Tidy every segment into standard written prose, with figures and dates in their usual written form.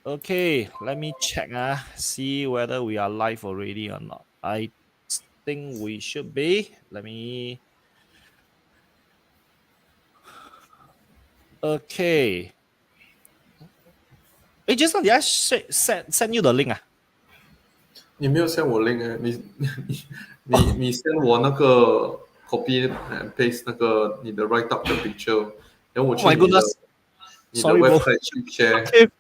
Okay, let me check. See whether we are live already or not. I think we should be. Let me. Okay. Hey, Jason, did I send you the link? 你没有 send 我 link 你 send 我那个 copy and paste 那个你的 write up 的 picture，然后我 Oh 去 my 你的 goodness. 你的 Sorry, bro. website 去 share。 Okay.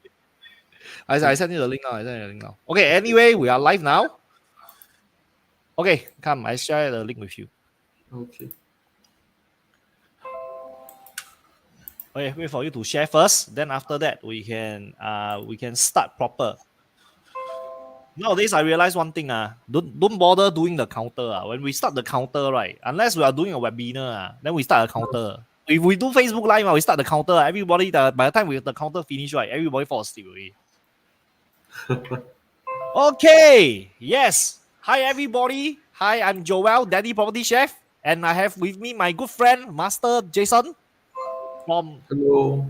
I send you the link now. I send you the link now. Okay, anyway, we are live now. Okay, come, I share the link with you. OK， Okay, wait for you to share first. Then after that, we can start proper. Nowadays, I realize one thing. Don't bother doing the counter. When we start the counter, right? Unless we are doing a webinar, then we start a counter. If we do Facebook Live, we start the counter. Everybody, by the time the counter finish, right? Everybody falls asleep already. Okay. Yes. Hi, everybody. Hi, I'm Joel, Daddy Property Chef, and I have with me my good friend, Master Jason, from Hello，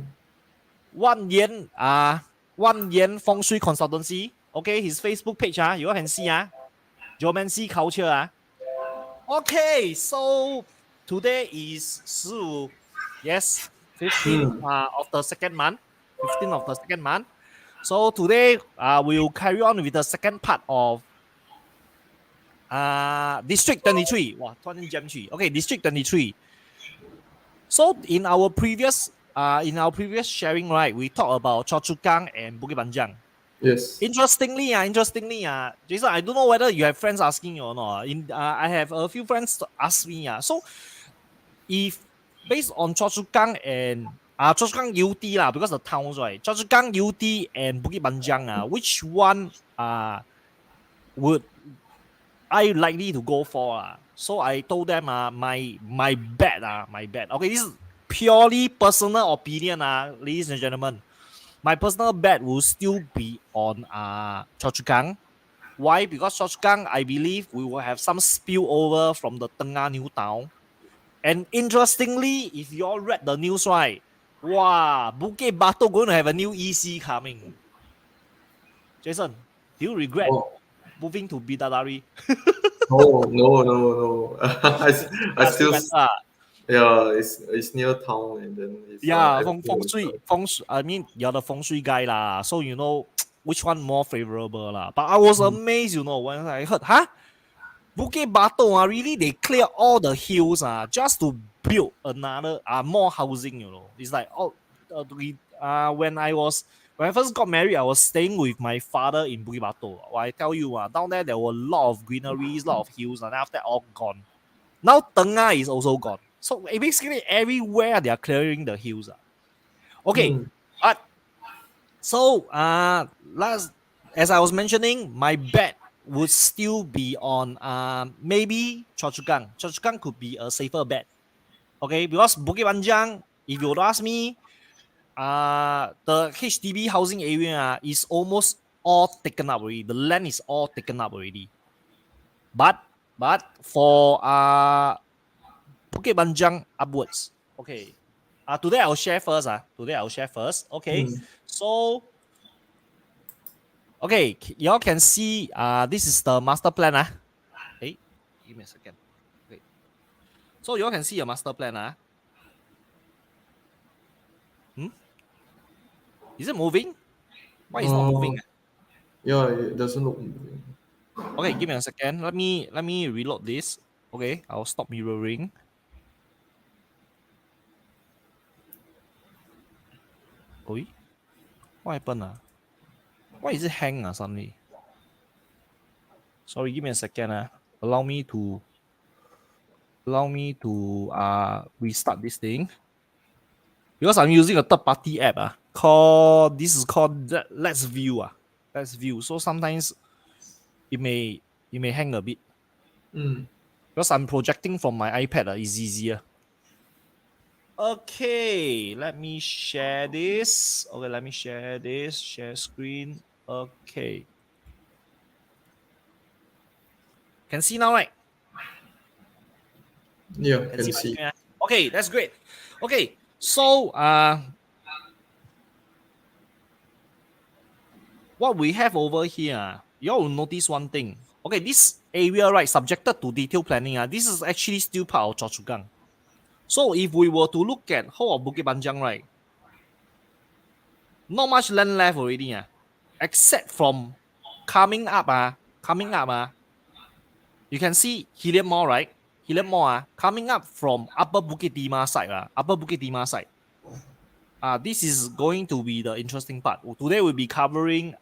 Wan Yan Fengshui Consultancy. Okay, his Facebook page, you all can see, Geomancy Culture. Okay, so today is 15, yes, 15th of the second month. 15th of the second month. So today we'll carry on with the second part of District 23. Wow, 20 Okay, District 23. So in our previous sharing, right, we talked about Choa Chu Kang and Bukit Panjang. yes， Interestingly, Jason, I don't know whether you have friends asking you or not. I have a few friends ask me. So if based on Choa Chu Kang and Choa Chu Kang UT lah, because the towns, right? Choa Chu Kang UT and Bukit Panjang, which one would I likely to go for? So I told them my bet. Okay, this is purely personal opinion, ladies and gentlemen. My personal bet will still be on Choa Chu Kang. Why? Because Choa Chu Kang, I believe we will have some spillover from the Tengah New Town. And interestingly, if you all read the news, right? Wow, Bukit Batok going to have a new EC coming. Jason, do you regret moving to Bidadari? No. I still better. yeah, it's near town and then it's feng shui. I mean, you're the feng shui guy lah, so you know which one more favorable lah. But I was amazed, when I heard, Bukit Batok, really they clear all the hills just to build another more housing. It's like when I first got married, I was staying with my father in Bukit Batok. I tell you, down there were a lot of greeneries, a lot of hills, and after that all gone. Now Tengah is also gone. So basically everywhere they are clearing the hills. Okay, but so as I was mentioning, my bet would still be on maybe Choa Chu Kang. Choa Chu Kang could be a safer bet. Okay, because Bukit Panjang, if you would ask me, the HDB housing area is almost all taken up already. The land is all taken up already. But for Bukit Panjang upwards, okay. Today I'll share first. Okay, so okay, y'all can see this is the master plan. Hey, give me a second. Okay, so y'all can see a master plan. Is it moving? Why is it not moving? Yeah, it doesn't look moving. Okay, give me a second. Let me reload this. Okay, I'll stop mirroring. Oi, what happened? Why is it hang suddenly? Sorry, give me a second. Allow me to restart this thing. Because I'm using a third-party app. Called Let's View. Let's View. So sometimes it may hang a bit. Because I'm projecting from my iPad, it's easier. Okay, let me share this. Okay, let me share this. Share screen. Okay. Can see now, right? Yeah, can see. Okay, that's great. Okay, so what we have over here, you all will notice one thing. Okay, this area, right, subjected to detailed planning, this is actually still part of Choa Chu Kang. So if we were to look at whole of Bukit Panjang, right, not much land left already, except from coming up, you can see Hillview Mall, right? Hillview Mall, coming up from Upper Bukit Timah side, Upper Bukit Timah side. This is going to be the interesting part. Today we'll be covering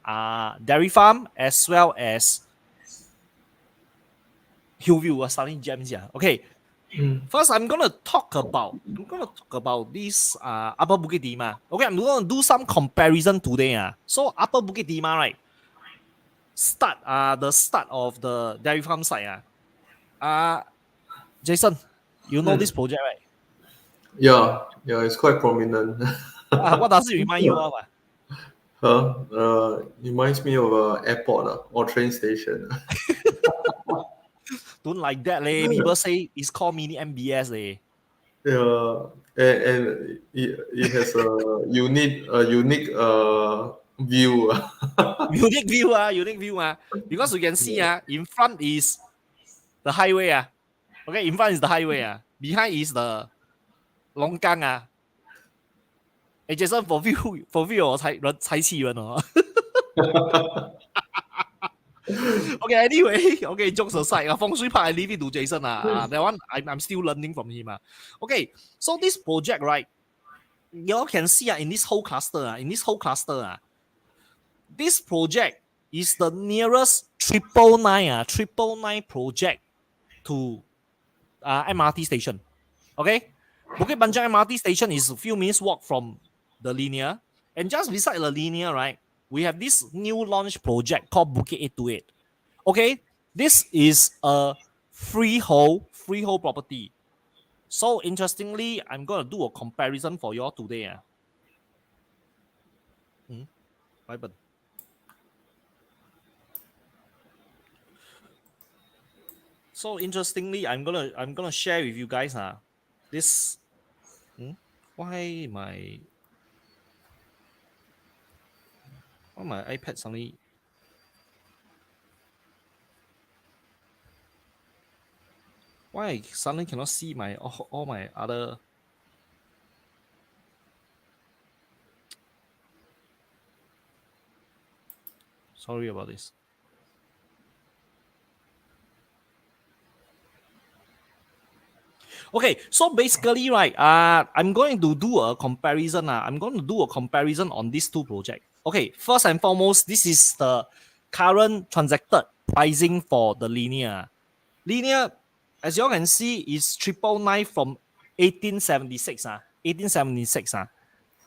Dairy Farm as well as Hillview. We're starting gems here. Okay. First, I'm gonna talk about this Upper Bukit Timah. Okay, I'm gonna do some comparison today. So Upper Bukit Timah, right? The start of the Dairy Farm side. Jason, you know this project, right? Yeah, yeah, it's quite prominent. What does it remind you of? Reminds me of a airport or train station. Don't like that, leh. People say it's called mini MBS, leh. Yeah, and it has a unique view. Unique view. Because you can see, in front is the highway. Okay, in front is the highway. Behind is the longgang. Jason fulfill 我才气人哦。Okay, anyway, okay, jokes aside, feng shui part I leave it to Jason. That one I'm still learning from him. Okay, so this project, right? You all can see in this whole cluster, this project is the nearest 999 project to MRT station. Okay, Bukit Panjang MRT station is a few minutes walk from the linear, and just beside the linear, right, we have this new launch project called Bukit 828. Okay, this is a freehold property. So interestingly, I'm gonna do a comparison for you all today. Bye. So interestingly, I'm gonna share with you guys this. Why my iPad suddenly? Why I suddenly cannot see my all my other? Sorry about this. Okay, so basically, right, I'm going to do a comparison. I'm going to do a comparison on these two projects. Okay, first and foremost, this is the current transacted pricing for the linear. Linear, as you all can see, is 999 from 1876. 1876.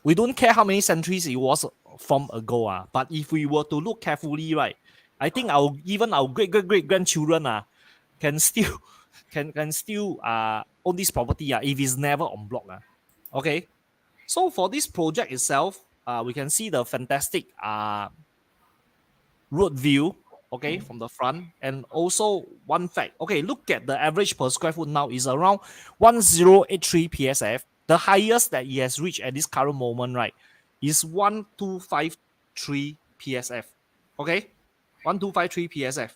We don't care how many centuries it was from ago. But if we were to look carefully, right, I think even our great grandchildren can still can still own this property if it's never on block. Okay, so for this project itself, we can see the fantastic road view, okay, from the front. And also one fact, okay, look at the average per square foot now is around 1083 PSF. The highest that it has reached at this current moment, right, is 1253 PSF. Okay, 1253 PSF.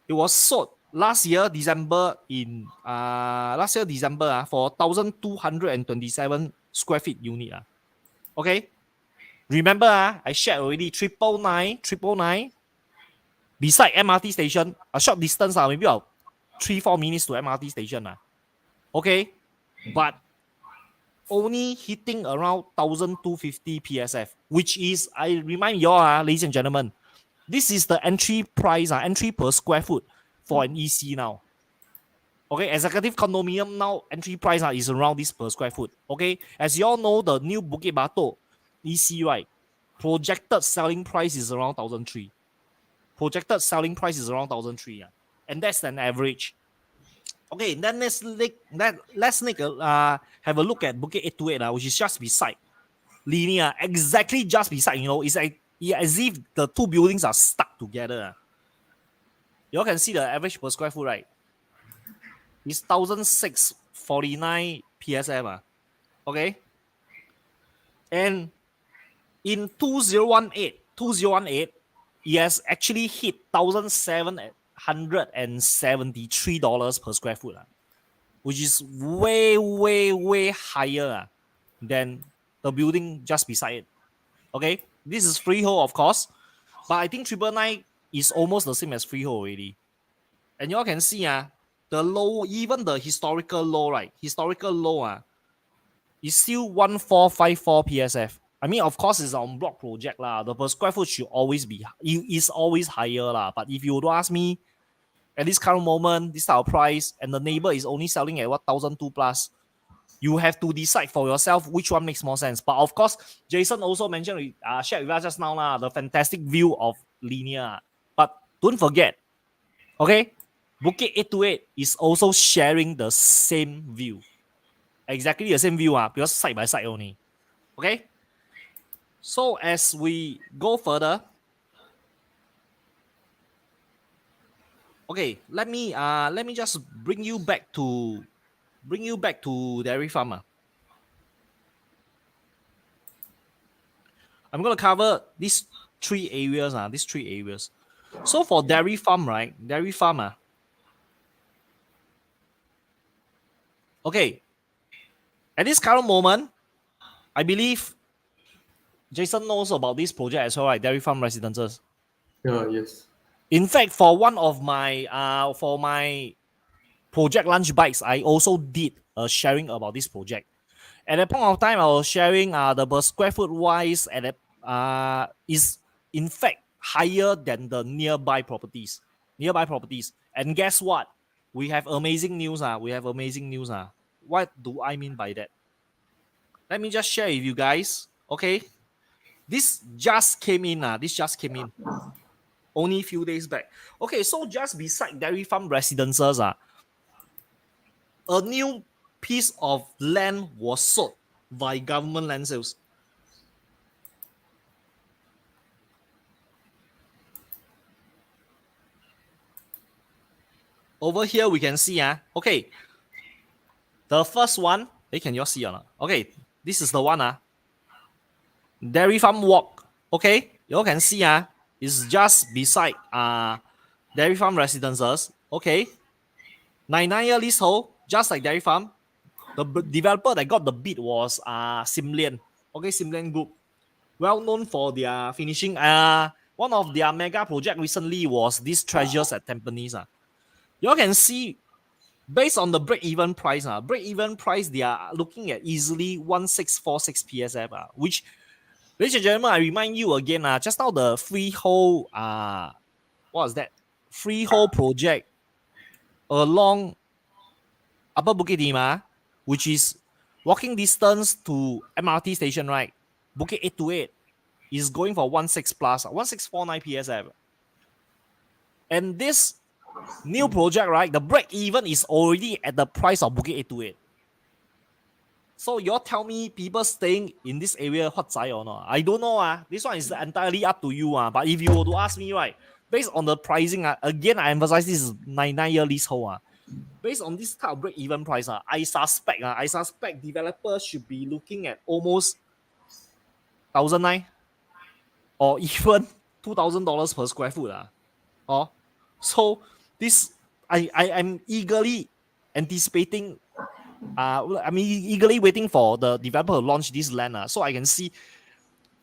It was sold last year December for 1,227 square feet unit. Okay, remember I shared already 999 beside MRT station, a short distance maybe about 3-4 minutes to MRT station. Okay, but only hitting around 1,250 PSF, which is, I remind you all, ladies and gentlemen, this is the entry price, entry per square foot for an EC now. Okay, executive condominium now entry price is around this per square foot. Okay, as you all know, the new Bukit Batok EC, right, projected selling price is around 1,003. Projected selling price is around 1,003, and that's an average. Okay, then let's have a look at Bukit 828, which is just beside linear, exactly just beside. It's like as if the two buildings are stuck together. You all can see the average per square foot, right? It's 1,649 PSM. Okay, and in 2018, 2018, it has actually hit $1,773 per square foot, which is way, way, way higher than the building just beside it. Okay, this is freehold, of course, but I think 999 is almost the same as freehold already. And y'all can see the low, even the historical low, right? Historical low is still 1454 PSF. I mean, of course, it's on block project lah. The per square foot should always be is always higher lah. But if you would ask me, at this current moment, this type of price, and the neighbor is only selling at 1,002 plus, you have to decide for yourself which one makes more sense. But of course, Jason also mentioned, shared with us just now lah, the fantastic view of Linear. But don't forget, okay, Bukit 828 is also sharing the same view. Exactly the same view, because side by side only. Okay? So as we go further, okay, let me just bring you back to Dairy Farm. I'm gonna cover these three areas. So for Dairy Farm, right? Dairy Farm. Okay. At this current moment, I believe Jason knows about this project as well, right? Dairy Farm Residences. Yeah, yes. In fact, for one of my for my project lunch bites, I also did a sharing about this project. At that point of time, I was sharing the per square foot wise, and is in fact higher than the nearby properties. And guess what? We have amazing news. What do I mean by that? Let me just share with you guys. Okay, this just came in. Only a few days back. Okay, so just beside Dairy Farm Residences, a new piece of land was sold by government land sales. Over here, we can see, okay, the first one, can you all see or not? Okay, this is the one, Dairy Farm Walk. Okay, you all can see, it's just beside Dairy Farm Residences. Okay, 99-year leasehold, just like Dairy Farm. The developer that got the bid was Simlian. Okay, Simlian Group, well known for their finishing. One of their mega project recently was this Treasures at Tampines. You all can see, based on the break-even price, they are looking at easily 1646 PSF, which, ladies and gentlemen, I remind you again, just now the freehold, what was that? Freehold project along Upper Bukit Timah, which is walking distance to MRT station, right? Bukit 828 is going for 16 plus, 1649 PSF. And this new project, right? The break-even is already at the price of Bukit 828. So you all tell me, people staying in this area hot zai or not? I don't know. This one is entirely up to you. But if you were to ask me, right, based on the pricing, again, I emphasize this is 99-year leasehold. Based on this type of break-even price, I suspect developers should be looking at almost 1,900 or even $2,000 per square foot. So this, I'm eagerly anticipating. I'm eagerly waiting for the developer to launch this land, so I can see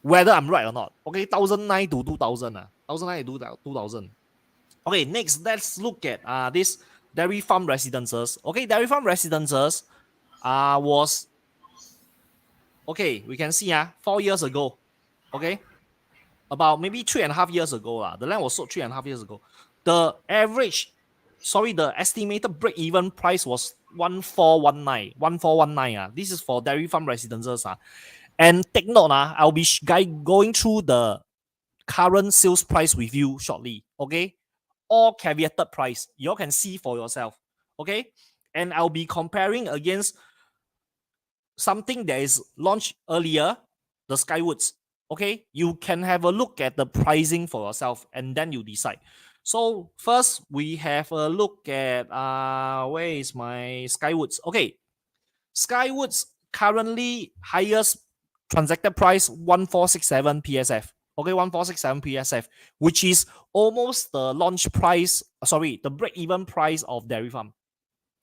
whether I'm right or not. Okay, 1,900 to 2,000. 1,900 to 2,000. Okay, next let's look at this Dairy Farm Residences. Okay, Dairy Farm Residences was, okay, we can see 4 years ago. Okay, about maybe 3.5 years ago. The land was sold 3.5 years ago. The estimated break-even price was 1419. This is for Dairy Farm Residences. And take note, I'll be going through the current sales price with you shortly. Okay, all caveated price. You all can see for yourself. Okay, and I'll be comparing against something that is launched earlier, the Skywoods. Okay, you can have a look at the pricing for yourself, and then you decide. So first, we have a look at where is my Skywoods? Okay, Skywoods currently highest transacted price 1467 PSF. Okay, 1467 PSF, which is almost the launch price, the break-even price of Dairy Farm.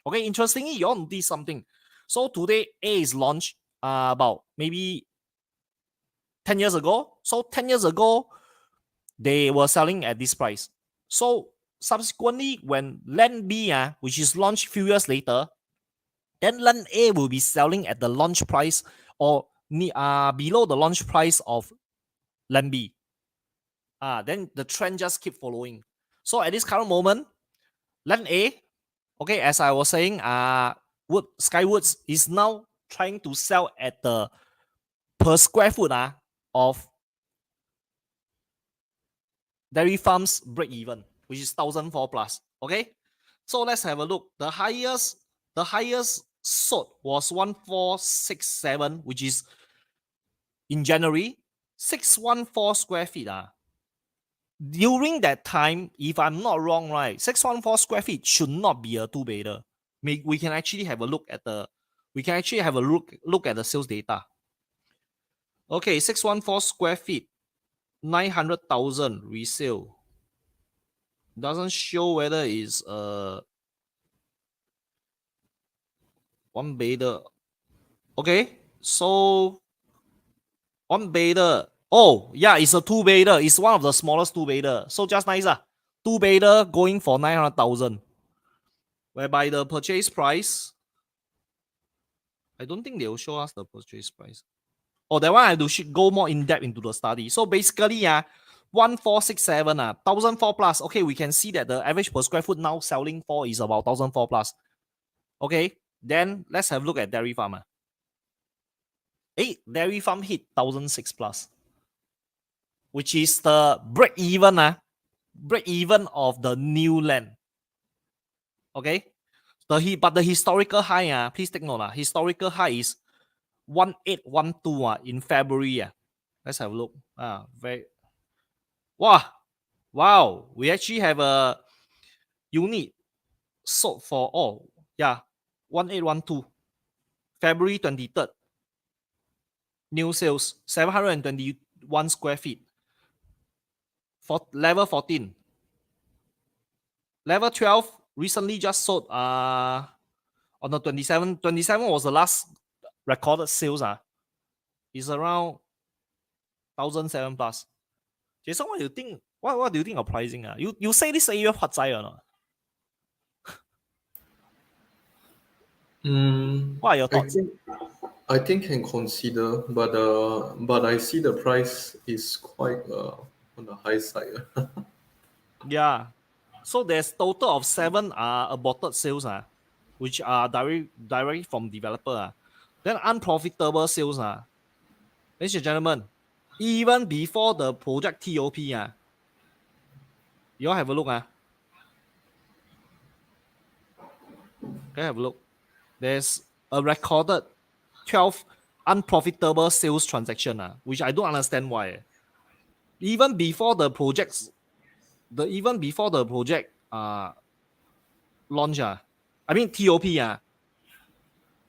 Okay, interestingly, you all notice something. So today, A is launched about maybe 10 years ago. So 10 years ago, they were selling at this price. So subsequently, when Land B, which is launched a few years later, then Land A will be selling at the launch price or below the launch price of Land B. Then the trend just keep following. So at this current moment, Land A, okay, as I was saying, Skywoods is now trying to sell at the per square foot of Dairy Farm's break even, which is 1,004 plus. Okay, so let's have a look. The highest sold was 1467, which is in January, 614 square feet. During that time, if I'm not wrong, right, 614 square feet should not be a two-bedder. We can actually have a look at the look at the sales data. Okay, 614 square feet, 900,000 resale. Doesn't show whether it's one bedder. Okay, so one bedder. Oh, yeah, it's a two bedder. It's one of the smallest two bedder. So just nice. Two bedder going for 900,000. Whereby the purchase price, I don't think they will show us the purchase price. Oh, that one I have to go more in depth into the study. So basically, 1467, 1,004 plus. Okay, we can see that the average per square foot now selling for is about 1,004 plus. Okay, then let's have a look at Dairy Farm. Dairy Farm hit 1,006 plus, which is the break even of the new land. Okay, but the historical high, please take note, historical high is 1812 in February. Let's have a look. Wow, we actually have a unit sold for 1812 February 23rd. New sales 721 square feet for level 14. Level 12 recently just sold on the 27. 27 was the last recorded sales. It's around 1,007 plus. Jason, what do you think? What do you think of pricing? You say this area hot side or not? What are your thoughts? I think can consider, but I see the price is quite on the high side. Yeah. So there's total of 7 aborted sales, which are directly from developer. Then unprofitable sales, ladies and gentlemen, even before the project TOP, you all have a look. Can you have a look? There's a recorded 12 unprofitable sales transaction, which I don't understand why. Even before the project launch, I mean TOP,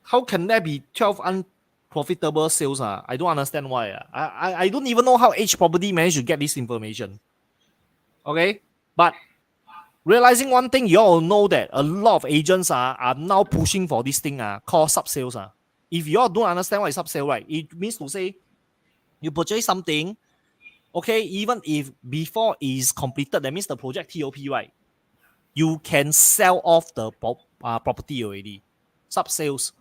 how can there be 12 unprofitable sales? I don't understand why. I don't even know how H Property managed to get this information. Okay, but realizing one thing, you all know that a lot of agents are now pushing for this thing called sub sales. If you all don't understand what is sub sale, right, it means to say you purchase something, okay, even if before it is completed, that means the project TOP, right, you can sell off the property already. Sub sales.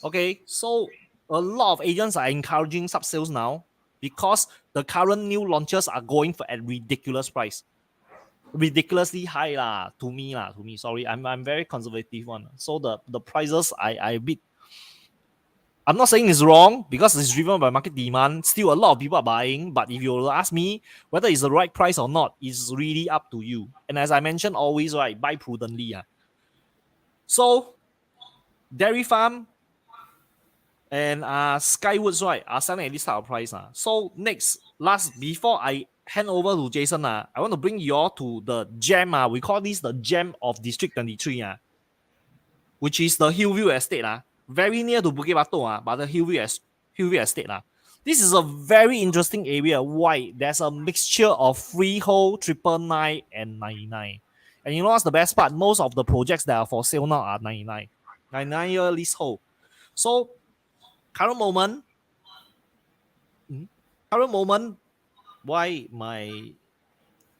Okay, so a lot of agents are encouraging sub sales now because the current new launches are going for at ridiculous price. Ridiculously high to me. Sorry, I'm very conservative one. So the prices I bit. I'm not saying it's wrong because it's driven by market demand. Still, a lot of people are buying. But if you ask me whether it's the right price or not, it's really up to you. And as I mentioned, always, right, buy prudently. So, Dairy Farm and Skywoods, right, are selling at this type of price. So, before I hand over to Jason, I want to bring you all to the gem. We call this the gem of District 23, which is the Hillview Estate. Very near to Bukit Batok, but the Hillview Estate. This is a very interesting area. Why? There's a mixture of freehold, 999, and 99. And you know what's the best part? Most of the projects that are for sale now are 99. 99-year leasehold. So current moment, hmm, current moment, why my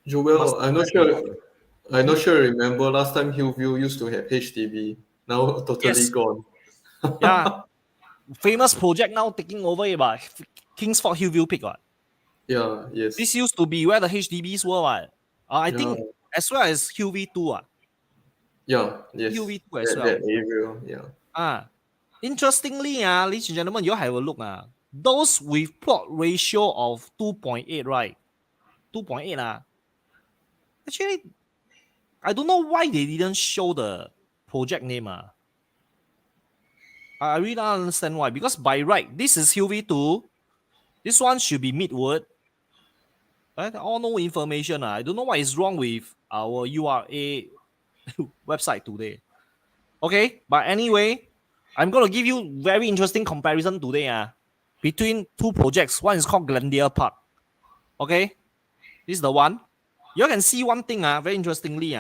Joel, master I'm not sure. Remember last time Hillview used to have HDB. Now totally yes, gone. yeah, famous project now taking over it, but Kingsford Hillview Peak. What? Yeah. This Yes. used to be where the HDBs were. What? I Yeah. think as well as Hillview 2. Yeah. Yes. Hillview 2 as That well. area. Yeah. Interestingly, ladies and gentlemen, you have a look. Those with plot ratio of 2.8, right? 2.8. Actually, I don't know why they didn't show the project name. I really don't understand why. Because by right, this is Hillview 2. This one should be Midwood. Right? All no information. I don't know what is wrong with our URA website today. Okay, but anyway, I'm gonna give you very interesting comparison today. Between two projects. One is called Glendale Park. Okay, this is the one. You can see one thing. Very interestingly.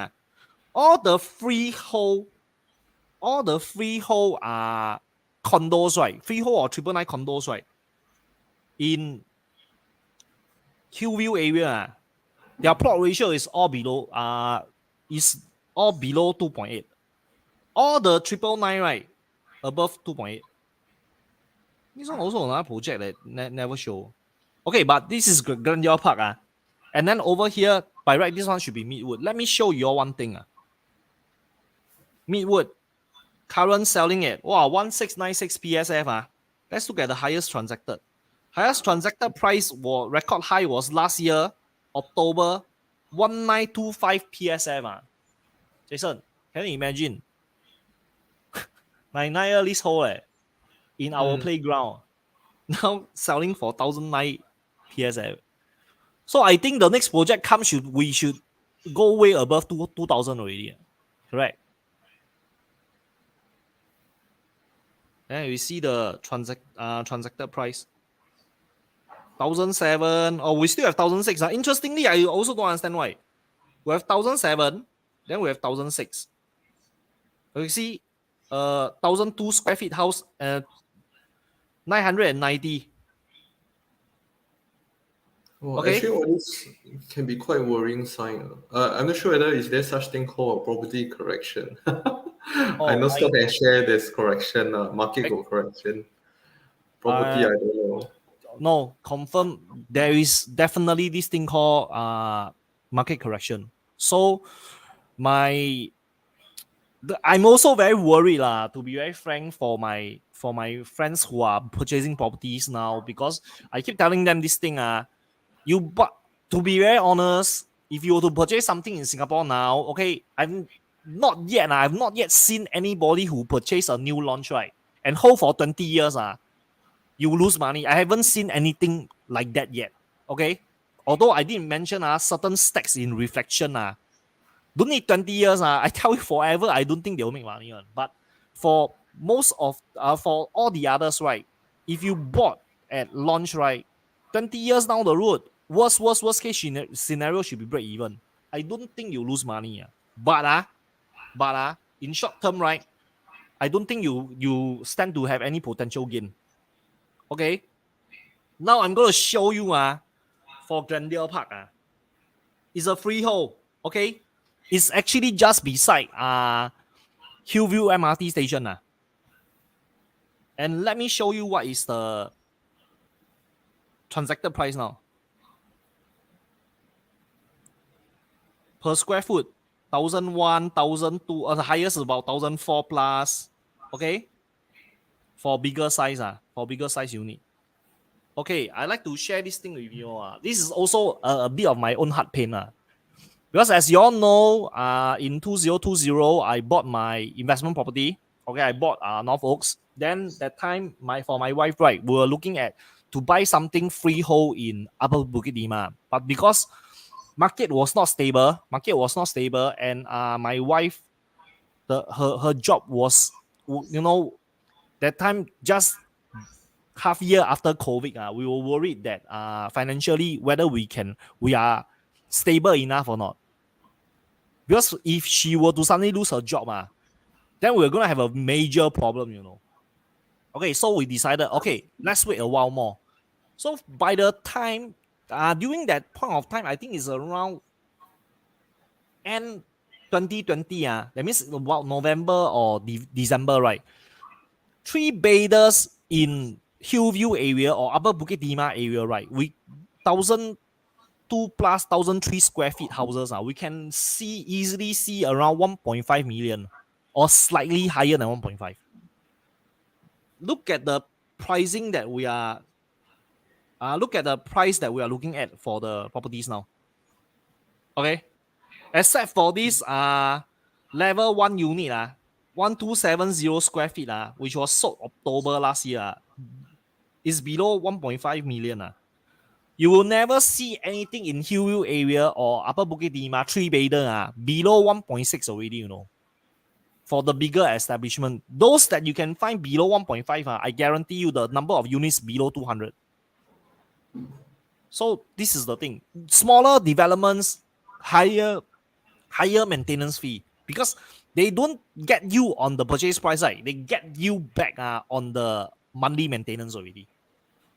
All the freehold, all the freehold condos, right? Freehold or 999 condos, right? In Hillview area, their plot ratio is all below 2.8. All the 999, right, above 2.8. This one also another project that never show. Okay, but this is Glendale Park. And then over here, by right, this one should be Midwood. Let me show you one thing. Midwood, current selling at 1696 PSF. Let's look at the highest transacted. Highest transacted price was record high was last year, October, 1925 PSF. Jason, can you imagine? 99 leasehold in our Mm. playground. Now selling for 1009 PSF. So I think the next project comes we should go way above 2000 already. Correct. And we see the transacted price. 1007. Oh, we still have 1006. Interestingly, I also don't understand why. We have 1007, then we have 1006. You see, 1002 square feet house, 990. Well, Okay. actually, all this can be quite worrying sign. I'm not sure whether is there such thing called a property correction. I Oh, know stock and share there's correction, market correction. Property, uh, I don't know. no, confirm there is definitely this thing called market correction. So my I'm also very worried to be very frank, for my friends who are purchasing properties now, because I keep telling them this thing. But to be very honest, if you were to purchase something in Singapore now, okay, I've not yet seen anybody who purchased a new launch, right, and hold for 20 years. You lose money. I haven't seen anything like that yet. Okay. Although I didn't mention certain stacks in reflection. Don't need 20 years. I tell you forever, I don't think they'll make money. But for most of for all the others, right? If you bought at launch, right, 20 years down the road, worst case scenario should be break even. I don't think you lose money. But in short term, right, I don't think you stand to have any potential gain. Okay. Now I'm gonna show you for Glendale Park. It's a freehold. Okay. It's actually just beside Hillview MRT station. And let me show you what is the transacted price now. Per square foot, 1001, 1002, the highest is about 1004 plus. Okay. For bigger size, unit. Okay, I like to share this thing with you. This is also a bit of my own heart pain. Because as you all know, in 2020, I bought my investment property. Okay, I bought North Oaks. Then that time, for my wife, right, we were looking at to buy something freehold in Upper Bukit Timah. But because market was not stable, and my wife, her job was, that time just half year after COVID, we were worried that financially whether we are stable enough or not. Because if she were to suddenly lose her job, then we're gonna have a major problem, Okay, so we decided, okay, let's wait a while more. So by the time, during that point of time, I think it's around end 2020, that means about November or December, right? 3 beders in Hillview area or Upper Bukit Timah area, right? We 1,002 plus 1,003 square feet houses, we can easily see around 1.5 million or slightly higher than 1.5. Look at the pricing that we are. Look at the price that we are looking at for the properties now. Okay, except for this level 1 unit 1270 square feet which was sold October last year is below 1.5 million. You will never see anything in Hillview area or Upper Bukit Timah 3 bedder below 1.6 already, For the bigger establishment, those that you can find below 1.5, I guarantee you the number of units below 200. So this is the thing. Smaller developments, higher maintenance fee, because they don't get you on the purchase price, right? They get you back on the monthly maintenance already.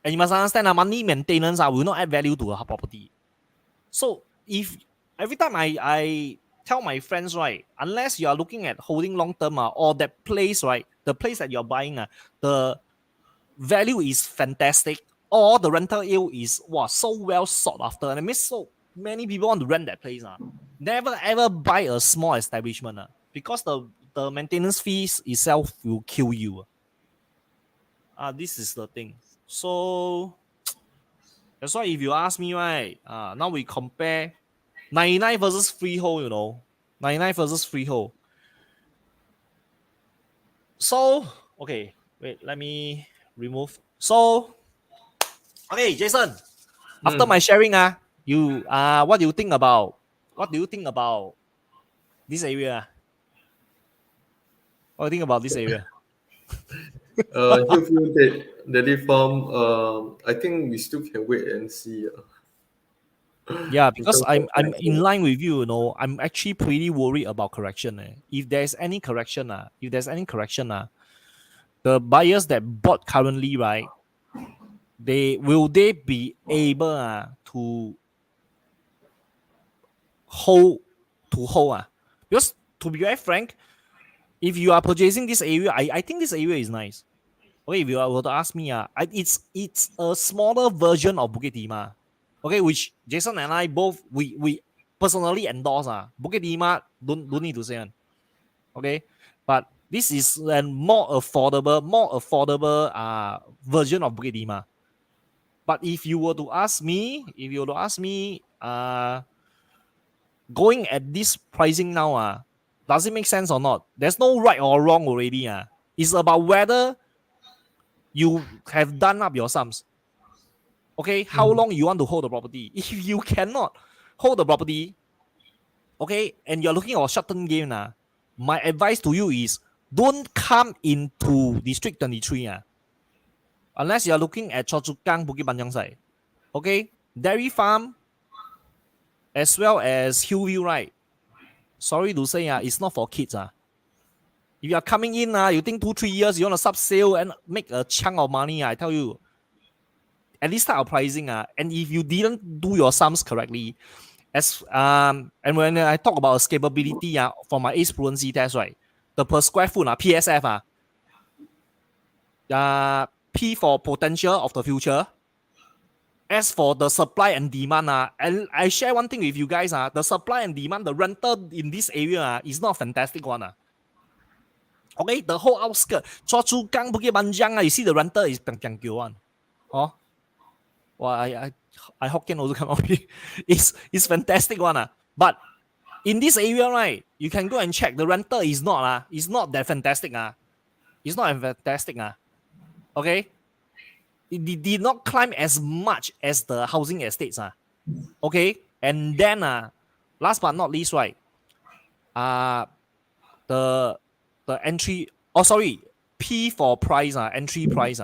And you must understand monthly maintenance will not add value to a property. So if every time I tell my friends, right, unless you are looking at holding long term or that place, right, the place that you're buying, the value is fantastic, or the rental yield is so well sought after, and I mean so many people want to rent that place. Never ever buy a small establishment because the maintenance fees itself will kill you. This is the thing. So that's why if you ask me, right, now we compare 99 versus freehold, 99 versus freehold. So, okay, wait, let me remove. So, okay, Jason, after my sharing, you what do you think about this area? What do you think about this area? Hillview Dairy Farm. I think we still can wait and see. Yeah, In because terms I'm of in line with you. I'm actually pretty worried about correction. If there's any correction, the buyers that bought currently, right? Will they be able to hold Because to be very frank, if you are purchasing this area, I think this area is nice. Okay, if you were to ask me, it's a smaller version of Bukit Timah. Okay, which Jason and I both we personally endorse. Bukit Timah don't need to say. Okay, but this is a more affordable version of Bukit Timah. But if you were to ask me, going at this pricing now, does it make sense or not? There's no right or wrong already. It's about whether you have done up your sums. Okay, how long you want to hold the property? If you cannot hold the property, okay, and you're looking at a short-term game, my advice to you is don't come into District 23 unless you're looking at Choa Chu Kang, Bukit Panjang side. Okay, Dairy Farm as well as Hillview, right? Sorry to say, it's not for kids. If you are coming in, you think 2-3 years, you want to sub-sale and make a chunk of money, I tell you, at this type of pricing, and if you didn't do your sums correctly, and when I talk about escapability for my ACE prudence test, right, the per square foot PSF, P for potential of the future. As for the supply and demand, and I share one thing with you guys, the supply and demand, the rental in this area is not a fantastic one. Okay, the whole outskirts, Choa Chu Kang, Bukit Panjang, you see the rental is 2.9 one. Oh, well, I Hokkien also come out. It's fantastic one. But in this area, right, you can go and check the rental is not that fantastic. It's not fantastic. Okay, it did not climb as much as the housing estates. Okay, and then last but not least, right, the entry. Oh, sorry, P for price. Entry price.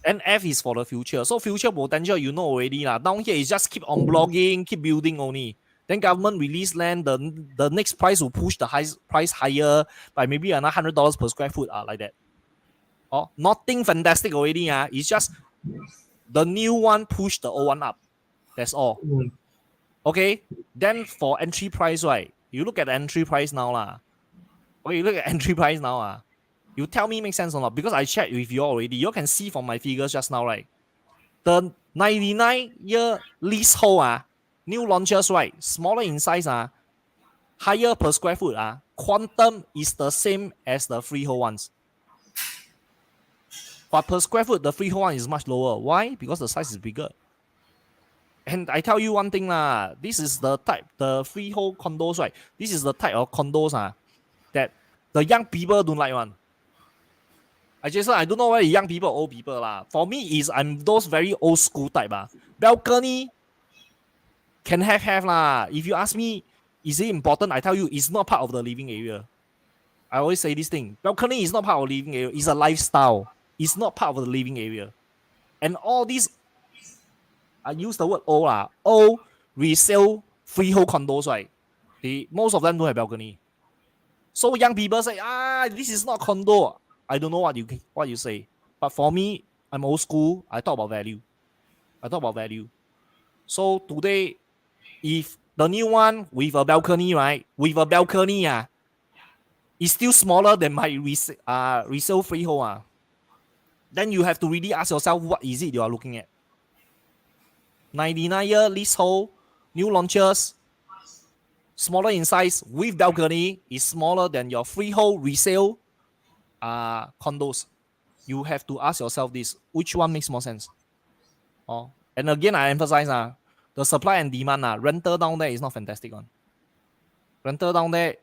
And F is for the future. So future potential, you know already lah. Down here is just keep on blogging, keep building only. Then government release land, the next price will push the price higher by maybe another $100 per square foot, like that. Oh, nothing fantastic already. It's just the new one push the old one up. That's all. Okay. Then for entry price, right? You look at the entry price now lah. Okay, you look at entry price now. You tell me make sense or not? Because I checked with you already. You can see from my figures just now, right? The 99-year leasehold, new launches, right? Smaller in size, higher per square foot, quantum is the same as the freehold ones. But per square foot, the freehold one is much lower. Why? Because the size is bigger. And I tell you one thing lah. This is the type, the freehold condos, right? This is the type of condos that the young people don't like one. Jason, I don't know whether young people or old people lah. For me, I'm those very old school type. Balcony can have lah. If you ask me, is it important? I tell you, it's not part of the living area. I always say this thing. Balcony is not part of the living area. It's a lifestyle. It's not part of the living area. And all these, I use the word old old resale freehold condos, right? Most of them don't have balcony. So young people say, this is not condo. I don't know what you say. But for me, I'm old school. I talk about value. So today, if the new one with a balcony, right? With a balcony, is still smaller than my resale freehold, then you have to really ask yourself, what is it you are looking at? 99-year leasehold, new launches, smaller in size with balcony is smaller than your freehold resale condos. You have to ask yourself this, which one makes more sense? And again, I emphasize the supply and demand, rental down there is not fantastic one. Rental down there,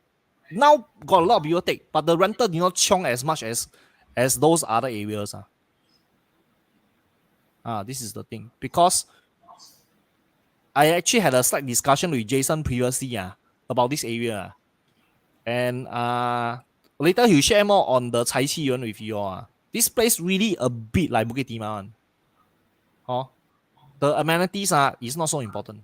now got a lot of people take, but the rental did not chong as much as those other areas. This is the thing. Because I actually had a slight discussion with Jason previously about this area. And later he'll share more on the Chai Chi Yuan with you all. This place really a bit like Bukit Timah. The amenities is not so important.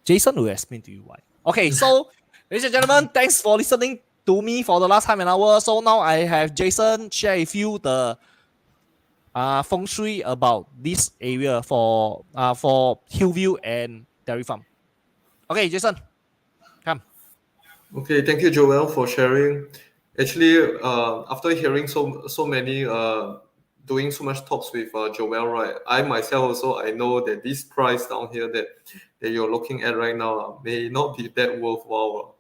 Jason will explain to you why. Okay, so ladies and gentlemen, thanks for listening to me for the last half an hour. So now I have Jason share with you the feng shui about this area for Hillview and Dairy Farm. Okay, Jason, come. Okay, thank you, Joel, for sharing. Actually, after hearing so many doing so much talks with Joel, right? I myself also, I know that this price down here that you're looking at right now may not be that worthwhile.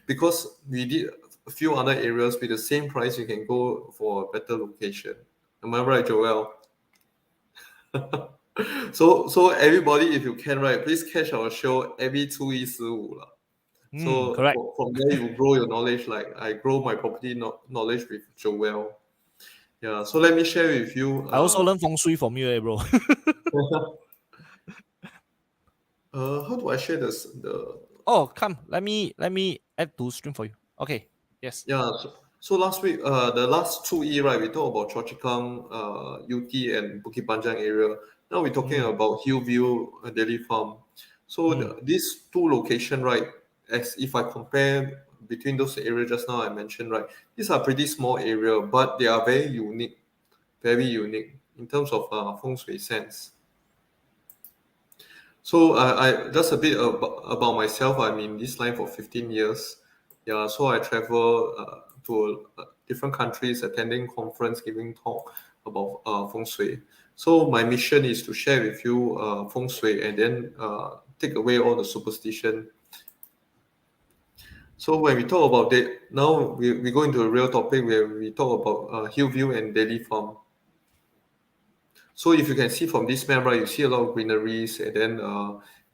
Because we did a few other areas with the same price, you can go for a better location. Am I right, Joel? So everybody, if you can, right, please catch our show every 2 weeks. So correct. from there, you grow your knowledge. Like I grow my property knowledge with Joel. Yeah. So let me share with you. I also learn feng shui from you, bro. How do I share this? Come. Let me add to stream for you. Okay. Yes. Yeah. So last week, the last 2E, right, we talked about Choa Chu Kang, UT, and Bukit Panjang area. Now we're talking about Hillview and Dairy Farm. So these two locations, right, as if I compare between those areas just now I mentioned, right, these are pretty small area, but they are very unique in terms of feng shui sense. So I just a bit about myself. I'm in this line for 15 years. Yeah, so I travel to different countries, attending conference, giving talk about feng shui. So my mission is to share with you feng shui and then take away all the superstition. So when we talk about that, now we go into a real topic where we talk about Hillview and Dairy Farm. So if you can see from this map, right, you see a lot of greeneries and then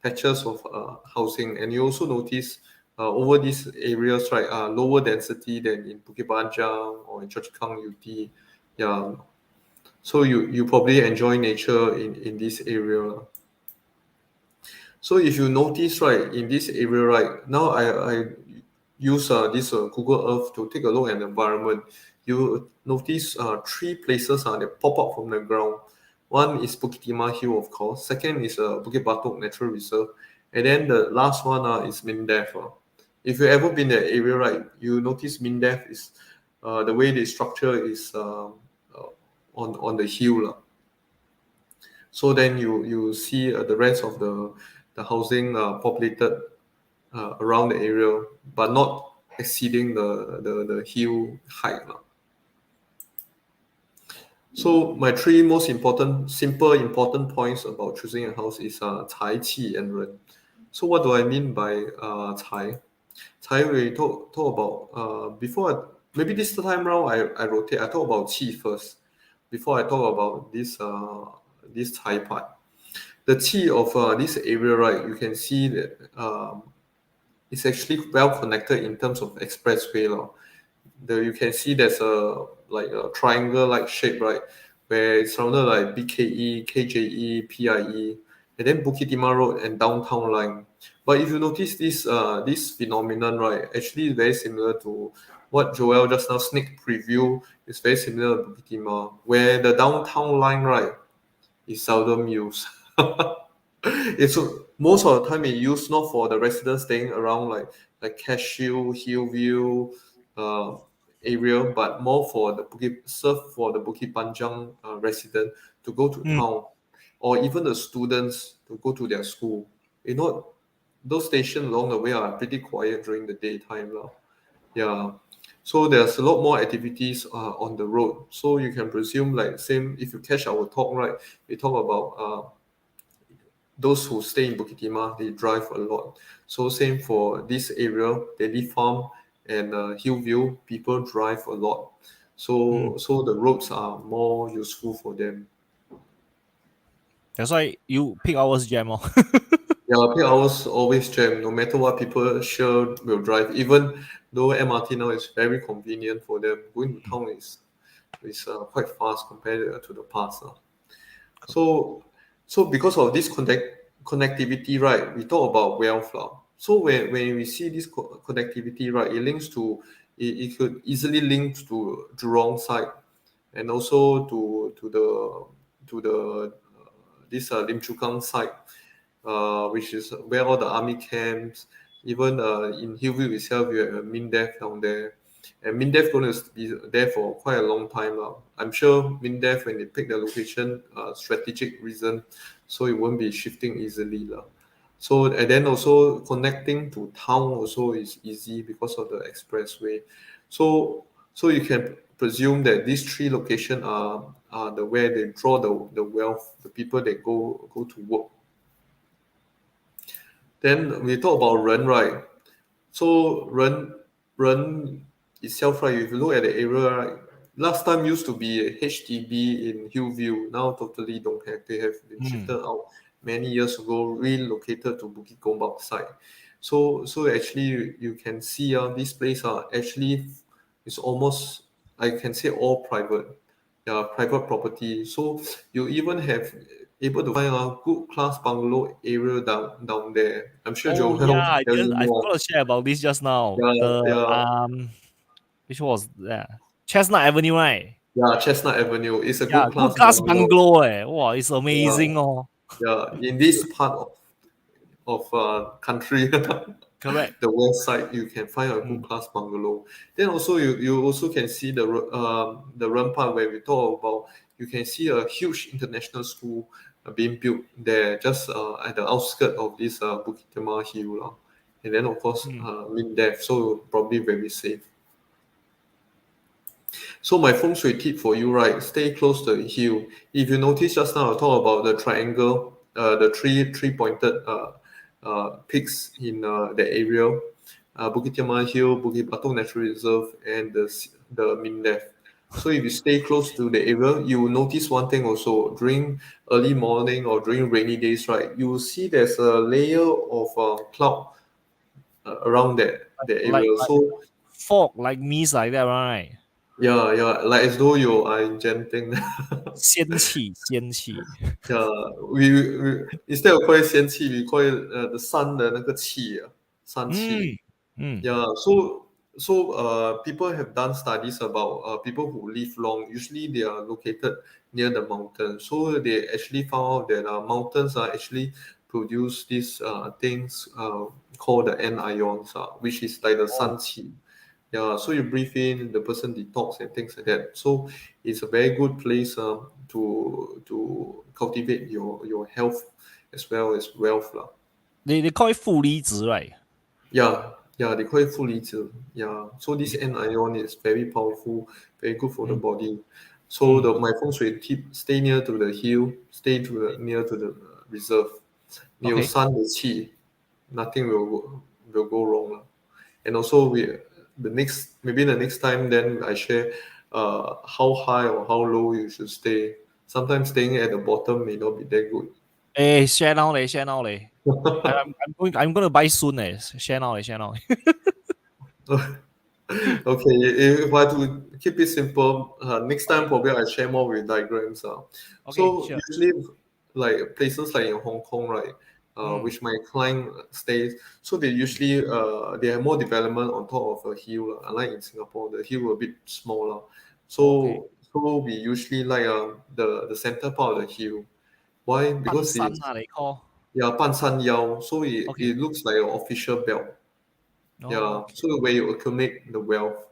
patches of housing, and you also notice over these areas, right, lower density than in Bukit Panjang or in Choa Chu Kang UT. Yeah, so you probably enjoy nature in this area. So if you notice, right, in this area, right, now use this Google Earth to take a look at the environment, you notice three places that pop up from the ground. One is Bukit Timah Hill, of course. Second is Bukit Batok Natural Reserve, and then the last one is Mindef. If you ever been in that area, right, you notice Mindef is the way they structure is on the hill. So then you see the rest of the housing populated around the area, but not exceeding the hill height. So my three most important points about choosing a house is 财, qi, and ren. So what do I mean by 财? 财 we talk about maybe this time round I rotate. I talk about qi first before I talk about this 财 part. The qi of this area, right? You can see that it's actually well connected in terms of expressway. You can see there's a triangle like shape, right, where it's surrounded like BKE, KJE, PIE, and then Bukit Timah Road and Downtown Line. But if you notice this phenomenon, right, actually very similar to what Joel just now sneak preview. Is very similar to Bukit Timah, where the Downtown Line, right, is seldom used. It's most of the time it's used not for the residents staying around like Cashew, Hillview area, but more for the Bukit Panjang resident to go to Mm. town, or even the students to go to their school. Those stations along the way are pretty quiet during the daytime now. Yeah. So there's a lot more activities on the road. So you can presume like same if you catch our talk, right, we talk about those who stay in Bukit Timah, they drive a lot. So same for this area, Dairy Farm and Hillview, people drive a lot. Mm. So the roads are more useful for them. That's why you peak hours jam. Oh. Yeah, peak hours always jam. No matter what, people sure will drive. Even though MRT now is very convenient for them, going to town is quite fast compared to the past. So, so because of this connectivity, right, we talk about wealth. So when we see this connectivity, right, it could easily link to Jurong side, and also to the this Lim Chu Kang side, which is where all the army camps. Even in Hillview itself, you have a MINDEF down there, and MINDEF going to be there for quite a long time now. I'm sure MINDEF, when they pick the location, strategic reason, so it won't be shifting easily lah. So and then also connecting to town also is easy because of the expressway. So you can presume that these three locations are the where they draw the wealth, the people that go to work. Then we talk about Ren, right? So Ren itself, right? If you look at the area, right, last time used to be a HDB in Hillview. Now totally don't have. They have been shifted Mm. out many years ago, relocated to Bukit Gombak side. So actually you can see this place are actually is almost, I can say, all private. Yeah, private property. So you even have able to find a good class bungalow area down there. I'm sure Oh Joel yeah, will tell you I more. forgot to share about this just now. Yeah, The yeah, which was that Chestnut Avenue, right? yeah. Chestnut Avenue is a Yeah, good good class class bungalow. bungalow. Wow, it's Yeah, amazing. Oh, yeah. In this part of country, correct. the west side, you can find a good Mm. class bungalow. Then also you also can see the run part where we talk about. You can see a huge international school being built there, just at the outskirts of this Bukit Timah Hill, and then of course Mm. Mindef, so probably very safe. So my feng shui tip for you, right? Stay close to the hill. If you notice just now, I talk about the triangle, the three pointed peaks in the area, Bukit Timah Hill, Bukit Batok Natural Reserve, and the Mindef. So if you stay close to the area, you will notice one thing also during early morning or during rainy days, right? You will see there's a layer of cloud around that area. Like So fog, like mist, like that, right? yeah, yeah, like as though you are in Genting. 仙气，仙气。Yeah, we instead of call it 仙气, we call it the sun 的那个气啊，山气。Mm. Yeah, people have done studies about people who live long. Usually, they are located near the mountain. So they actually found out that mountains are actually produce these things called the anions, which is like the sun Oh, qi. Yeah, so you breathe in, the person detox and things like that. So it's a very good place to cultivate your health as well as wealth, lah. they call it 负离子, right? Yeah, they call it 负离子. Yeah, so this Okay. anion is very powerful, very good for the Mm, body. So mm, my feng shui tip: stay near to the hill, stay near to the reserve. ，OK，你有山的气, nothing will go wrong lah. And also the next time then I share how high or how low you should stay. Sometimes staying at the bottom may not be that good. 诶，share now 嘞，share now 嘞，I'm going to buy soon 嘞，share now 嘞，share now 嘞Okay, if I to keep it simple, next time probably I share more with diagrams.，OK，So sure，usually, like places like in Hong Kong, right,嗯 which my client stays, so they usually they have more development on top of a hill. Unlike in Singapore, the hill a bit smaller.，OK，So we usually like the center part of the hill. Why? 半 Because 山 it's 啊，你 call，OK，yeah 半山腰, so it looks like an official belt. 哦 Yeah, ，OK，so where you accumulate the wealth.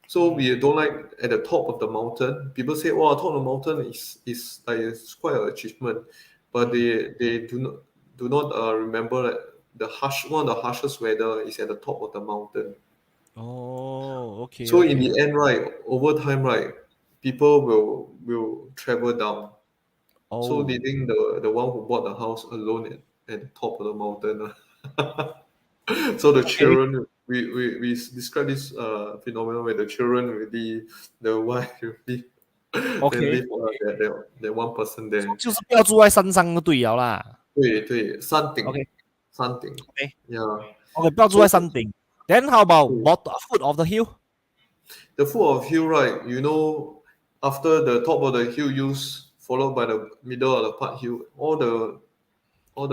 So we 嗯 don't like at the top of the mountain. People say, "Oh, top of the mountain is like it's quite an achievement," but嗯，they do not remember that one of the harshest weather is at the top of the mountain. 哦So in，OK，OK，the end, right, over time, right, people will travel down. So they 哦 think the one who bought the house alone at the top of the mountain. So the OK，children, we describe this phenomenon where the children really, the wife really, then OK，live that one person there. 就是不要住在山上就对了啦对，山顶，，OK，OK，OK，yeah. 不要住 So 在山顶。Then how about 对 bottom foot of the hill？the foot of hill, right? After the top of the hill use followed by the middle of the part hill, all the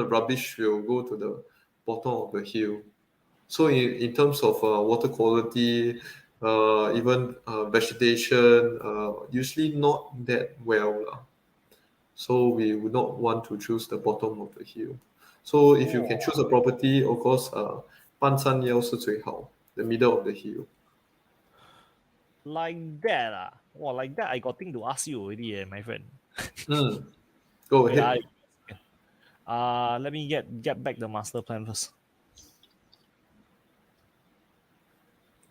rubbish will go to the bottom of the hill. So in terms of water quality, even vegetation, usually not that well lah. So we would not want to choose the bottom of the hill. So if you can choose a property, of course, 半山腰是最好, the middle of the hill. Like that ah? Wow, like that I got thing to ask you already, my friend. Mm, go Wait, ahead. let me get back the master plan first.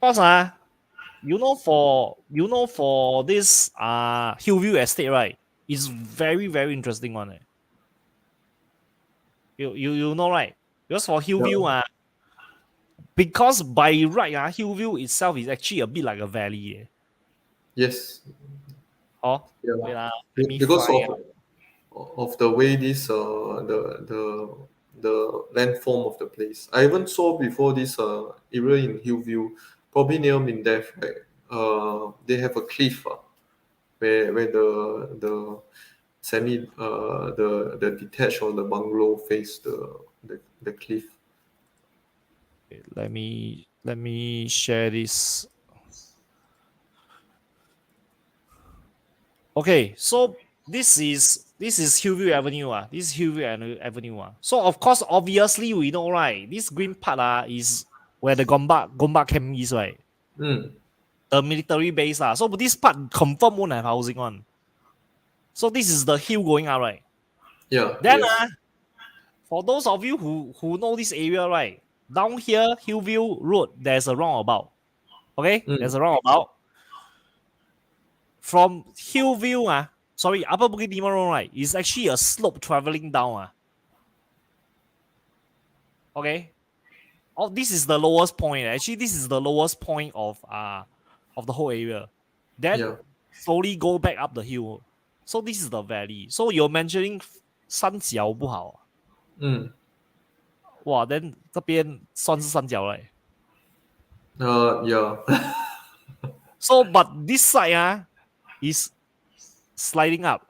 Because for this Hillview estate, right? It's very very interesting one. You know, right? Because for Hillview Yeah. because by right Hillview itself is actually a bit like a valley. Yes. Oh, Yeah. wait let me Because find. of the way this the landform of the place. I even saw before this area in Hillview, probably near Mindef, right? They have a cliff where the semi the detached or the bungalow face the cliff. Let me share this. Okay, so this is Hillview Avenue. This is Hillview Avenue. So of course, obviously we know, right? This green part is where the Gombak camp is, right? Mm, The military base. So this part confirm won't have housing on. So this is the hill going up, right? yeah. Then Yes. for those of you who know this area, right? Down here, Hillview Road, there's a roundabout. Okay, there's Mm, a roundabout. From Hillview, sorry, Upper Bukit Timah Road, right, is actually a slope traveling down. Okay. Oh, this is the lowest point. Actually, this is the lowest point of the whole area. Then yeah. slowly go back up the hill. So this is the valley. So you're mentioning 山脚不好. Mm, Wow, then 这边算是山脚 right? yeah. So but this side is sliding up.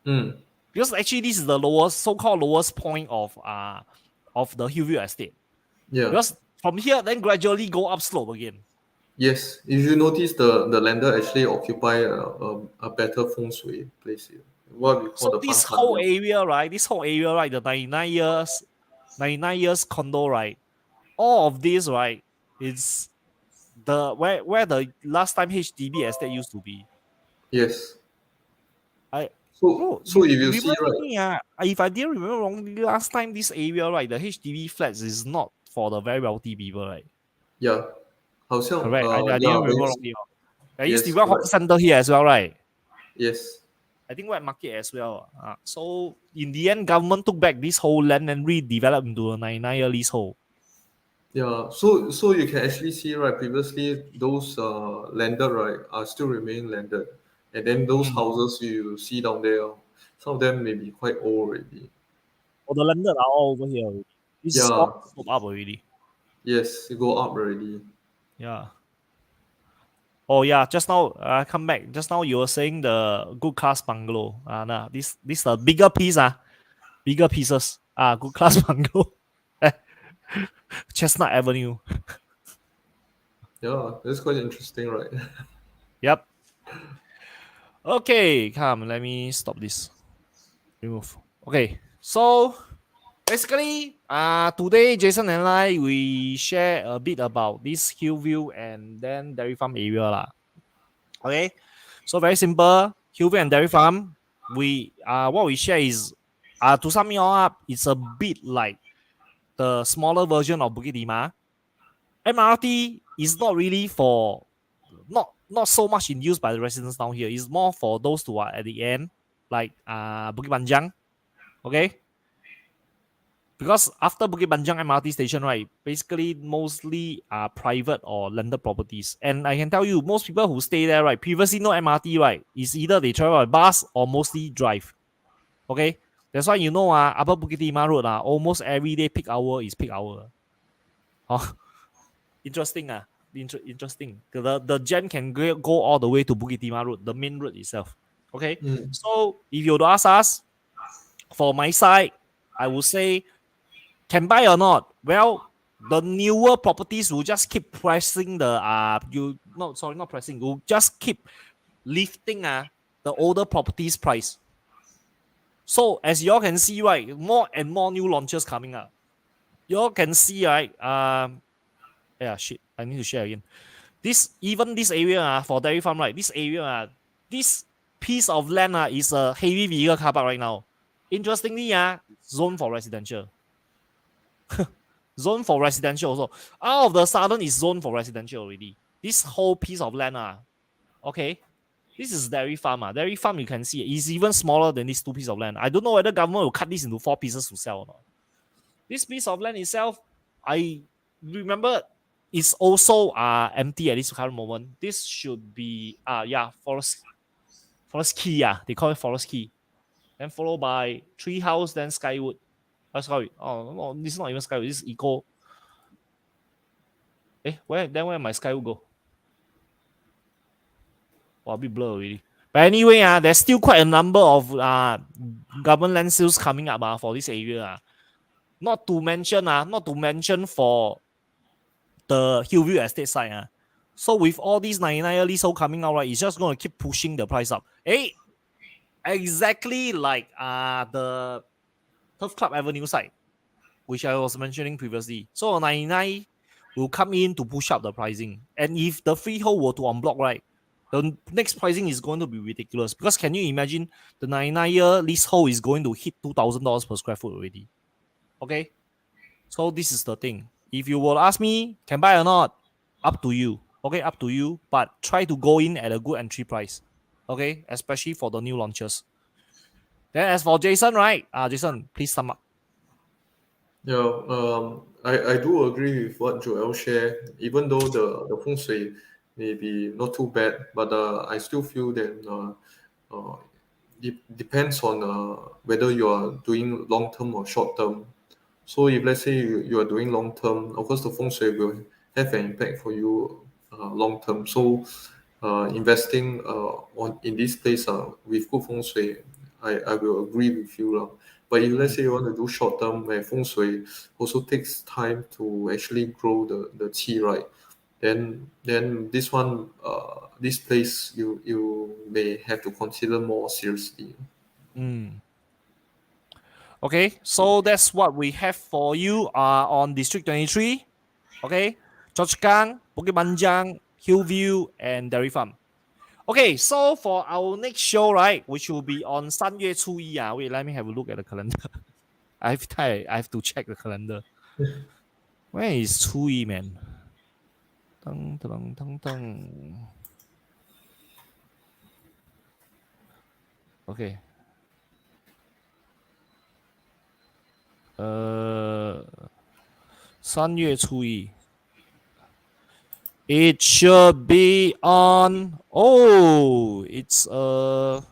Mm, Because actually this is the lowest so-called lowest point of the Hillview estate. yeah. Because from here, then gradually go up slope again. Yes, if you notice, the lender actually occupy a better feng shui place here, what we call So the this Bukit whole Panjang. area, right? The 99 years condo, right? All of this, right, is the where the last time HDB estate used to be. Yes. I So Bro, so you if you see, remind right, me, if I didn't remember wrongly, last time this area, right, the HDB flats is not for the very wealthy people, right? yeah, 好像 Correct. I yeah, didn't when remember you, wrongly. There used to yes, be one hawker correct. center here as well, right? Yes. I think wet market as well. So in the end, government took back this whole land and redeveloped into a 99-year leasehold. Yeah, so you can actually see, right, previously those landed, right, are still remaining landed, and then those Mm. houses you see down there, some of them may be quite old already. Oh, the landed are all over here already. This is all Yeah, slope up already. yes, you go up already. Yeah. Oh yeah, just now come back. Just now you were saying the good class bungalow. Nah, this the bigger piece bigger pieces. Good class bungalow. Chestnut Avenue. Yeah, that's quite interesting, right? Yep. Okay, come. Let me stop this. Remove. Okay. So basically, today Jason and I we share a bit about this Hillview and then Dairy Farm area lah. Okay. So very simple. Hillview and Dairy Farm. We what we share is to sum it all up, it's a bit like the smaller version of Bukit Timah. MRT is not really for not so much in use by the residents down here. It's more for those who are at the end, like Bukit Panjang. Okay. Because after Bukit Panjang MRT station, right, basically mostly are private or landed properties. And I can tell you, most people who stay there, right, previously no MRT, right, is either they travel by bus or mostly drive. Okay. That's why Upper Bukit Timah Road, almost every day peak hour is peak hour. Oh, interesting. Interesting. The jam can go all the way to Bukit Timah Road, the main road itself. Okay. Mm. So if you were to ask us, for my side, I would say can buy or not? Well, the newer properties will just keep pricing the you no sorry not pricing, will just keep lifting the older properties price. So as y'all can see, right, more and more new launches coming up. Y'all can see, right? Yeah, shit. I need to share again. This area for dairy farm, right? This area this piece of land is a heavy vehicle car park right now. Interestingly, zone for residential. Zone for residential also. Out of the sudden, it's zone for residential already. This whole piece of land, okay. This is dairy farm. Dairy farm, you can see is even smaller than these two pieces of land. I don't know whether government will cut this into 4 pieces to sell or not. This piece of land itself, I remember, is also empty at this current moment. This should be forest key. They call it forest key. Then followed by tree house, then Skywood. Sorry. Oh no, this is not even Skywood. This is Eco. Where my Skywood go? A bit blur already. But anyway, there's still quite a number of government land sales coming up for this area. Not to mention for the Hillview estate side. So with all these 99-year leasehold coming out, right, it's just going to keep pushing the price up. Exactly like the Turf Club Avenue side, which I was mentioning previously. So 99 will come in to push up the pricing. And if the freehold were to unblock, right, the next pricing is going to be ridiculous. Because can you imagine the 99-year leasehold is going to hit $2,000 per square foot already? Okay. So this is the thing. If you will ask me, can buy or not, up to you. Okay, up to you. But try to go in at a good entry price. Okay, especially for the new launches. Then as for Jason, right? Jason, please sum up. Yeah, I do agree with what Joel shared. Even though the feng shui may be not too bad, but I still feel that it depends on whether you are doing long term or short term. So if let's say you are doing long term, of course the feng shui will have an impact for you long term. So investing on in this place with good feng shui, I will agree with you. But if let's say you want to do short term, where feng shui also takes time to actually grow the qi, right? Then this one, this place you may have to consider more seriously. Mm. Okay, so that's what we have for you on District 23. Okay, Choa Chu Kang, Bukit Panjang, Hillview, and Dairy Farm. Okay, so for our next show, right, which will be on 3月初一 wait, let me have a look at the calendar. I have to check the calendar. Where is 初一, man? Dun, dun, dun, dun. Okay. 3月初一. It should be on. Oh, it's huh?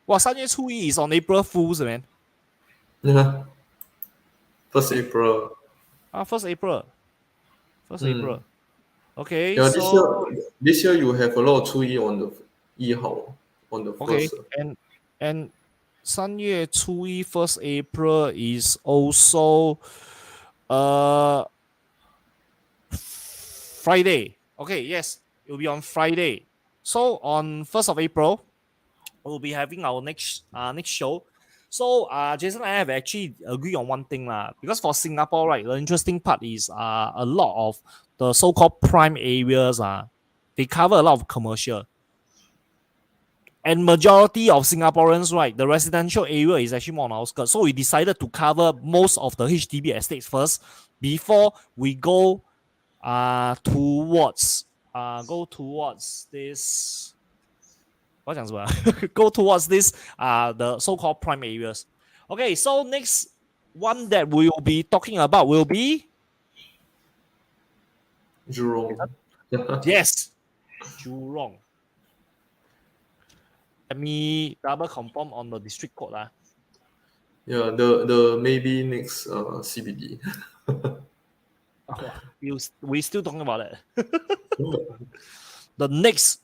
Wow, 3月初一 is on April Fools, man. Yeah, 1st April. 1st April. 1st Mm. April. Okay, Yeah, so this year you have a lot of 初一 on the 1号 on the okay, first. and 3月初一 1st April is also uh Friday. Okay, yes, it will be on Friday. So on 1st of April, we'll be having our next show. So Jason and I have actually agreed on one thing lah. Because for Singapore, right, the interesting part is a lot of the so-called prime areas they cover a lot of commercial. And majority of Singaporeans, right, the residential area is actually more on our outskirts. So we decided to cover most of the HDB estates first before we go towards this 我讲什么 go towards this the so-called prime areas. Okay, so next one that we will be talking about will be Jurong. yes, Jurong. Let me double confirm on the district code. Yeah, the maybe next CBD. We still talking about it. The next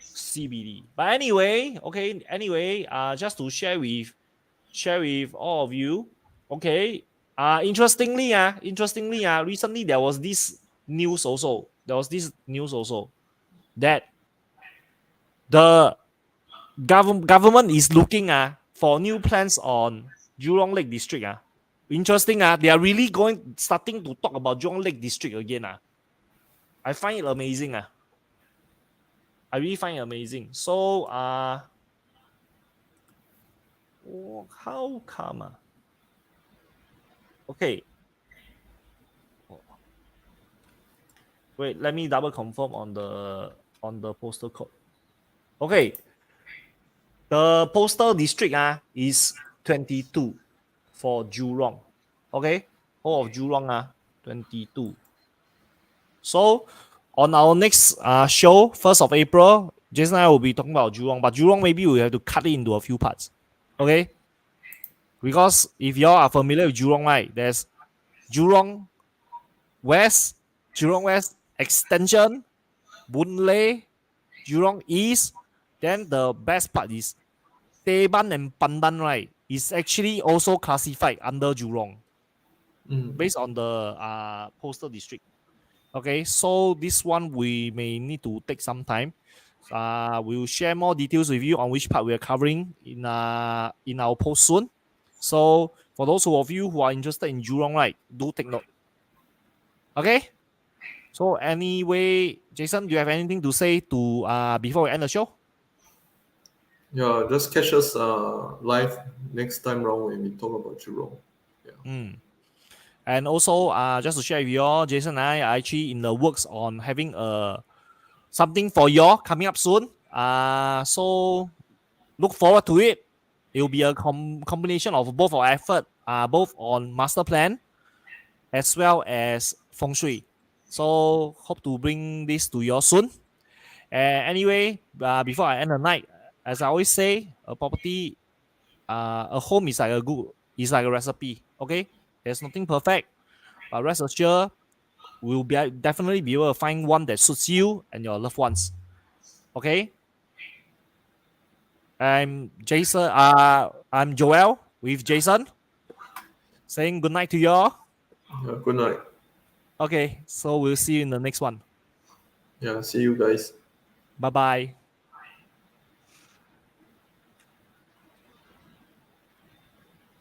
CBD. But anyway, okay. Anyway, just to share with all of you. Okay. Interestingly, recently there was this news also. That the government is looking for new plans on Jurong Lake District. Interesting. They are really starting to talk about Jurong Lake District again. I find it amazing. I really find it amazing. So how come? Okay. Wait, let me double confirm on the postal code. Okay. The postal district is 22 for Jurong. Okay. Whole of Jurong 22. So on our next show, 1st of April, Jason and I will be talking about Jurong, but Jurong maybe we have to cut it into a few parts. Okay. Because if y'all are familiar with Jurong, right, there's Jurong West Extension, Boon Lay, Jurong East. Then the best part is Teban and Pandan, right, is actually also classified under Jurong based on the postal district. Okay, so this one we may need to take some time. We will share more details with you on which part we are covering in our post soon. So for those of you who are interested in Jurong, right, do take note. Okay. So anyway, Jason, do you have anything to say to before we end the show? Yeah, just catch us live next time round when we talk about Jurong. Yeah. And also, just to share with you all, Jason and I are actually in the works on having something for you all coming up soon. So look forward to it. It will be a combination of both our effort, both on master plan as well as feng shui. So hope to bring this to you all soon. Anyway, before I end the night, as I always say, a property, a home is like a recipe. Okay, there's nothing perfect, but rest assured, we'll definitely be able to find one that suits you and your loved ones. Okay. I'm Jason. I'm Joel with Jason. Saying good night to y'all. Good night. Okay, so we'll see you in the next one. Yeah, see you guys. Bye bye.